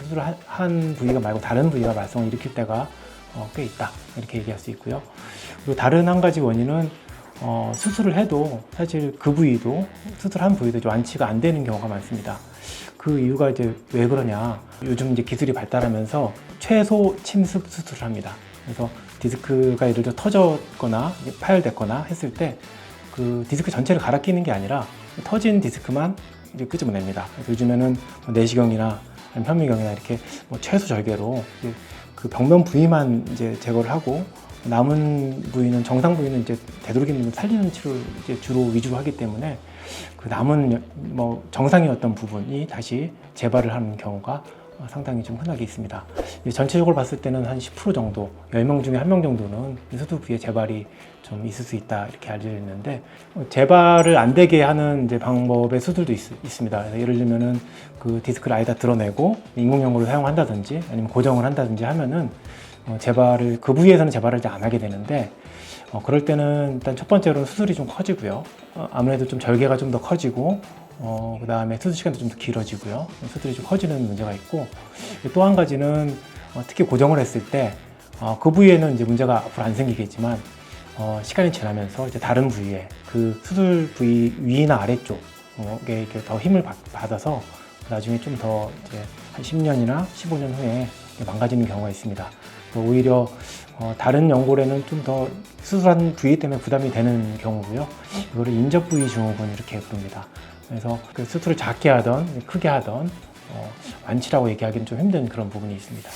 수술한 부위가 말고 다른 부위가 말썽을 일으킬 때가 꽤 있다, 이렇게 얘기할 수 있고요. 그리고 다른 한 가지 원인은 수술을 해도 사실 그 부위도 수술한 부위도 이제 완치가 안 되는 경우가 많습니다. 그 이유가 이제 왜 그러냐, 요즘 이제 기술이 발달하면서 최소 침습 수술을 합니다. 그래서 디스크가 예를 들어 터졌거나 파열됐거나 했을 때 그 디스크 전체를 갈아 끼는 게 아니라 터진 디스크만 이제 끄집어냅니다. 그래서 요즘에는 내시경이나 현미경이나 이렇게 최소 절개로 그 병변 부위만 이제 제거를 하고 남은 부위는, 정상 부위는 이제 되도록이면 살리는 치료를 이제 위주로 하기 때문에 그 남은 정상이었던 부분이 다시 재발을 하는 경우가 상당히 좀 흔하게 있습니다. 전체적으로 봤을 때는 한 10% 정도, 10명 중에 1명 정도는 수술 부위에 재발이 좀 있을 수 있다, 이렇게 알려져 있는데, 재발을 안 되게 하는 이제 방법의 수술도 있습니다. 예를 들면은 그 디스크를 아예 다 드러내고 인공연고를 사용한다든지 아니면 고정을 한다든지 하면은 그 부위에서는 재발을 안 하게 되는데, 그럴 때는 일단 첫 번째로는 수술이 좀 커지고요. 아무래도 좀 절개가 좀 더 커지고, 그 다음에 수술 시간도 좀 더 길어지고요. 수술이 좀 커지는 문제가 있고, 또 한 가지는 특히 고정을 했을 때 그 부위에는 이제 문제가 앞으로 안 생기겠지만 시간이 지나면서 이제 다른 부위에, 그 수술 부위 위나 아래쪽에 이렇게 더 힘을 받아서 나중에 좀 더 이제 한 10년이나 15년 후에 망가지는 경우가 있습니다. 오히려 다른 연골에는 좀 더 수술한 부위 때문에 부담이 되는 경우고요. 이거를 인접 부위 증후군 이렇게 부릅니다. 그래서 그 수술을 작게 하던 크게 하던 완치라고 얘기하기는 좀 힘든 그런 부분이 있습니다.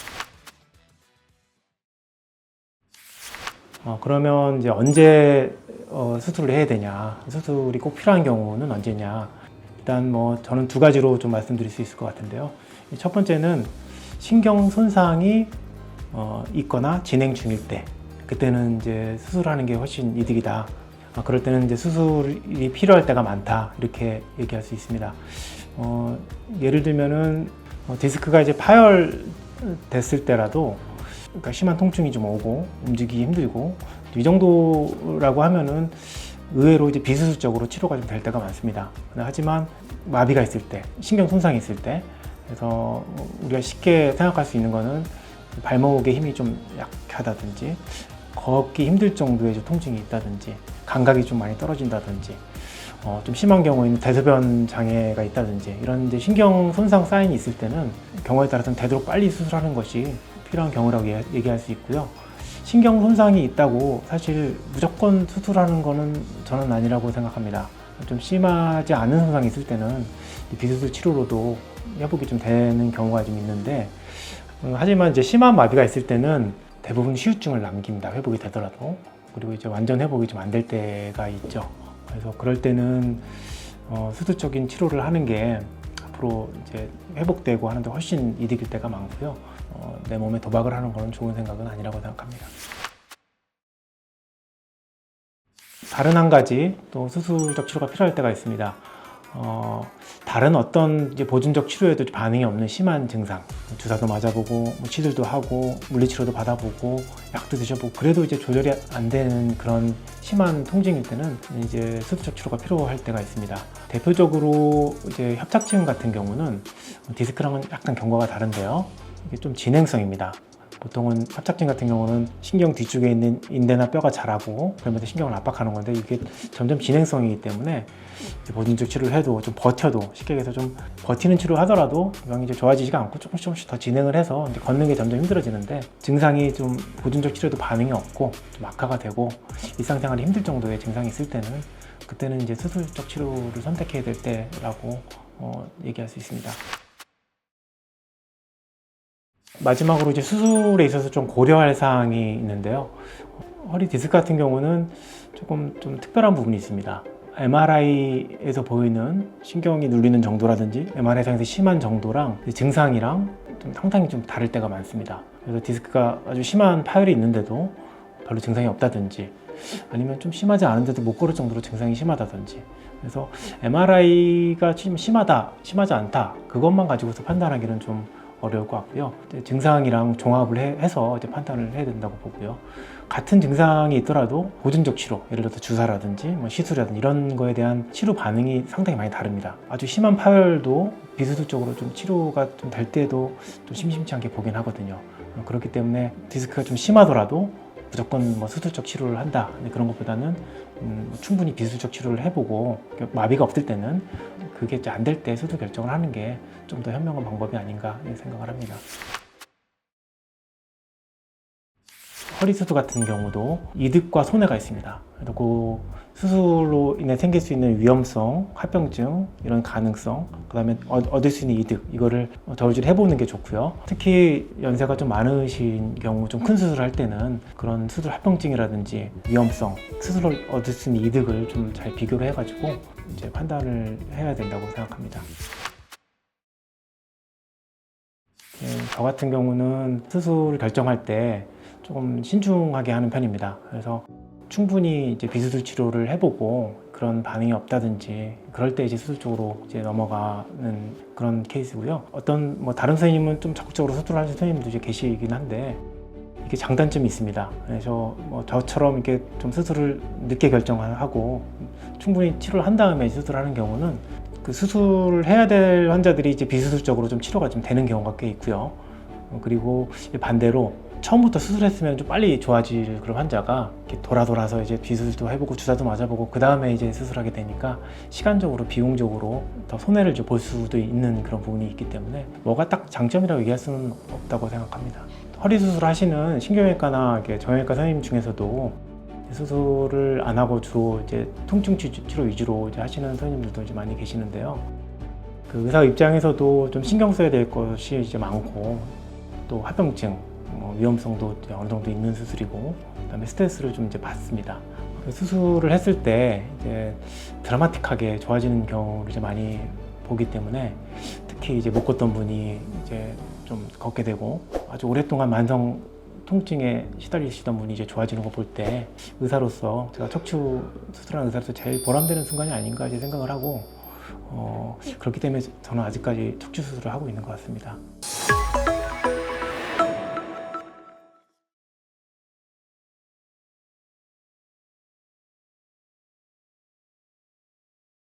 그러면 이제 언제 수술을 해야 되냐, 수술이 꼭 필요한 경우는 언제냐. 일단 저는 두 가지로 좀 말씀드릴 수 있을 것 같은데요. 첫 번째는 신경 손상이 있거나 진행 중일 때, 그때는 이제 수술하는 게 훨씬 이득이다. 그럴 때는 이제 수술이 필요할 때가 많다, 이렇게 얘기할 수 있습니다. 예를 들면은 디스크가 이제 파열됐을 때라도, 그러니까 심한 통증이 좀 오고 움직이기 힘들고 이 정도라고 하면은 의외로 이제 비수술적으로 치료가 좀 될 때가 많습니다. 하지만 마비가 있을 때, 신경 손상이 있을 때, 그래서 우리가 쉽게 생각할 수 있는 거는 발목의 힘이 좀 약하다든지 걷기 힘들 정도의 좀 통증이 있다든지 감각이 좀 많이 떨어진다든지 좀 심한 경우에는 대소변 장애가 있다든지 이런 이제 신경 손상 사인이 있을 때는 경우에 따라서는 되도록 빨리 수술하는 것이 필요한 경우라고 얘기할 수 있고요. 신경 손상이 있다고 사실 무조건 수술하는 거는 저는 아니라고 생각합니다. 좀 심하지 않은 손상이 있을 때는 비수술 치료로도 회복이 좀 되는 경우가 좀 있는데, 하지만 이제 심한 마비가 있을 때는 대부분 후유증을 남깁니다. 회복이 되더라도. 그리고 이제 완전 회복이 좀 안 될 때가 있죠. 그래서 그럴 때는 수술적인 치료를 하는 게 앞으로 이제 회복되고 하는데 훨씬 이득일 때가 많고요. 내 몸에 도박을 하는 거는 좋은 생각은 아니라고 생각합니다. 다른 한 가지 또 수술적 치료가 필요할 때가 있습니다. 다른 어떤 이제 보존적 치료에도 반응이 없는 심한 증상, 주사도 맞아보고 치료도 하고 물리치료도 받아보고 약도 드셔보고 그래도 이제 조절이 안 되는 그런 심한 통증일 때는 이제 수술적 치료가 필요할 때가 있습니다. 대표적으로 이제 협착증 같은 경우는 디스크랑은 약간 경과가 다른데요. 이게 좀 진행성입니다. 보통은 협착증 같은 경우는 신경 뒤쪽에 있는 인대나 뼈가 자라고 그러면서 신경을 압박하는 건데, 이게 점점 진행성이기 때문에 보존적 치료를 해도 좀 버텨도, 쉽게 얘기해서 좀 버티는 치료를 하더라도 병이 이제 좋아지지가 않고 조금씩 더 진행을 해서 이제 걷는 게 점점 힘들어지는데, 증상이 좀 보존적 치료도 반응이 없고 좀 악화가 되고 일상생활이 힘들 정도의 증상이 있을 때는, 그때는 이제 수술적 치료를 선택해야 될 때라고 얘기할 수 있습니다. 마지막으로 이제 수술에 있어서 좀 고려할 사항이 있는데요. 허리 디스크 같은 경우는 조금 좀 특별한 부분이 있습니다. MRI에서 보이는 신경이 눌리는 정도라든지 MRI상에서 심한 정도랑 증상이랑 상당히 좀 다를 때가 많습니다. 그래서 디스크가 아주 심한 파열이 있는데도 별로 증상이 없다든지, 아니면 좀 심하지 않은데도 못 걸을 정도로 증상이 심하다든지, 그래서 MRI가 좀 심하다, 심하지 않다, 그것만 가지고서 판단하기는 좀 어려울 것 같고요. 증상이랑 종합을 해서 이제 판단을 해야 된다고 보고요. 같은 증상이 있더라도 보존적 치료, 예를 들어서 주사라든지 뭐 시술이라든지 이런 거에 대한 치료 반응이 상당히 많이 다릅니다. 아주 심한 파열도 비수술적으로 좀 치료가 좀 될 때도 좀 심심치 않게 보긴 하거든요. 그렇기 때문에 디스크가 좀 심하더라도 무조건 뭐 수술적 치료를 한다 그런 것보다는 충분히 비수술적 치료를 해보고 마비가 없을 때는 그게 안 될 때 수술 결정을 하는 게 좀 더 현명한 방법이 아닌가 생각을 합니다. 허리 수술 같은 경우도 이득과 손해가 있습니다. 그리고 수술로 인해 생길 수 있는 위험성, 합병증 이런 가능성, 그 다음에 얻을 수 있는 이득, 이거를 저울질 해보는 게 좋고요. 특히 연세가 좀 많으신 경우, 좀 큰 수술을 할 때는 그런 수술 합병증이라든지 위험성, 스스로 얻을 수 있는 이득을 좀 잘 비교를 해가지고 이제 판단을 해야 된다고 생각합니다. 저 같은 경우는 수술 결정할 때 조금 신중하게 하는 편입니다. 그래서 충분히 이제 비수술 치료를 해보고 그런 반응이 없다든지 그럴 때 이제 수술 쪽으로 이제 넘어가는 그런 케이스고요. 어떤 뭐 다른 선생님은 좀 적극적으로 수술하는 선생님도 이제 계시긴 한데 이게 장단점이 있습니다. 그래서 뭐 저처럼 이렇게 좀 수술을 늦게 결정하고 충분히 치료를 한 다음에 수술하는 경우는 그 수술을 해야 될 환자들이 이제 비수술적으로 좀 치료가 좀 되는 경우가 꽤 있고요. 그리고 반대로 처음부터 수술했으면 좀 빨리 좋아질 그런 환자가 이렇게 돌아서 이제 비수술도 해보고 주사도 맞아보고 그 다음에 이제 수술하게 되니까 시간적으로 비용적으로 더 손해를 볼 수도 있는 그런 부분이 있기 때문에 뭐가 딱 장점이라고 얘기할 수는 없다고 생각합니다. 허리 수술 하시는 신경외과나 정형외과 선생님 중에서도 수술을 안 하고 주로 이제 통증 치료 위주로 이제 하시는 선생님들도 이제 많이 계시는데요. 그 의사 입장에서도 좀 신경 써야 될 것이 이제 많고 또 합병증 위험성도 이제 어느 정도 있는 수술이고 그다음에 스트레스를 좀 이제 받습니다. 수술을 했을 때 이제 드라마틱하게 좋아지는 경우를 이제 많이 보기 때문에 특히 이제 못 걷던 분이 이제 좀 걷게 되고 아주 오랫동안 만성 통증에 시달리시던 분이 이제 좋아지는 거 볼 때 의사로서 제가 척추 수술하는 의사로서 제일 보람되는 순간이 아닌가 이제 생각을 하고 그렇기 때문에 저는 아직까지 척추 수술을 하고 있는 것 같습니다.